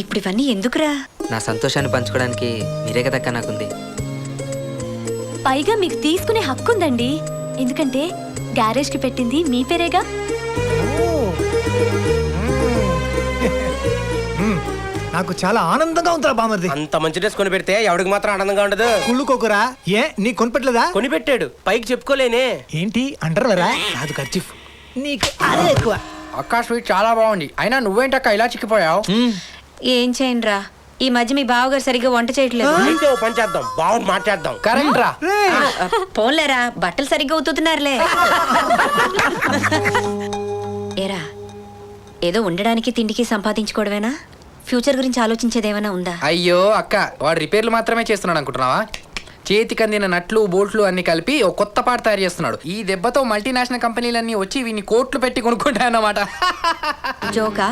ఇప్పుడు ఇవన్నీ ఎందుకురా? నా సంతోషాన్ని పంచుకోవడానికి మీరే కదక్క నాకుంది. పైగా మీకు తీసుకునే హక్కు ఉందండి, ఎందుకంటే గ్యారేజ్ కి పెట్టింది మీ పేరేగా. నాకు చాలా ఆనందంగా ఉందిరా బామర్ది. అంత మంచి డ్రెస్ కొని పెడితే ఎవడికి మాత్రం ఆనందంగా ఉండదు. కుళ్ళుకోకురా. ఏ నీ కొనిపెట్టలేదా? కొనిపెట్టాడు, పైకి చెప్పుకోలేనే. ఏంటి అంటారా? కాదు ఖర్చు. నీకు అదే ఎక్కువ. అక్క స్వీట్ చాలా బాగుంది. అయినా నువ్వేంటక్క ఇలా చిక్కిపోయావు? ఏం చేయండిరా, ఈ మధ్య మీ బావగారు సరిగ్గా వంట చేయట్లేదు. అయితే ఓ పని చేద్దాం, బాగుంది మాట్లాడదాం. కరెక్ట్ రా. పోన్లేరా, బట్టలు సరిగ్గా ఉతుకుతున్నారులే. ఏరా, ఏదో ఉండడానికి తిండికి సంపాదించుకోవడమేనా? ఫ్యూచర్ గురించి ఆలోచించేదేమైనా ఉందా? అయ్యో అక్క, వాడు రిపేర్లు మాత్రమే చేస్తున్నాడు అనుకుంటున్నావా? చేతికి అందిన నట్లు బోల్ట్లు అన్ని కలిపి ఒక కొత్త పాట తయారు చేస్తున్నాడు. ఈ దెబ్బతో మల్టీనేషనల్ కంపెనీలన్నీ వచ్చి వీని కోట్లు పెట్టి కొనుక్కుంటాయన్నమాట. జోకా?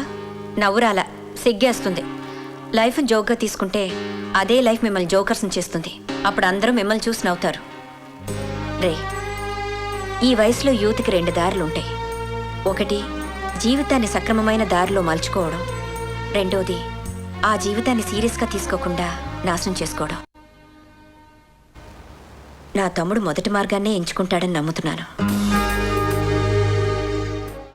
నవ్వురాల, సిగ్గేస్తుంది. లైఫ్ జోక్గా తీసుకుంటే అదే లైఫ్ మిమ్మల్ని జోకర్స్ని చేస్తుంది. అప్పుడు అందరూ మిమ్మల్ని చూసి నవ్వుతారు. రే, ఈ వయసులో యూత్కి 2 దారులుంటాయి. ఒకటి జీవితాన్ని సక్రమమైన దారిలో మలుచుకోవడం, రెండోది ఆ జీవితాన్ని సీరియస్గా తీసుకోకుండా నాశనం చేసుకోవడం. నా తమ్ముడు మొదటి మార్గాన్నే ఎంచుకుంటాడని నమ్ముతున్నాను.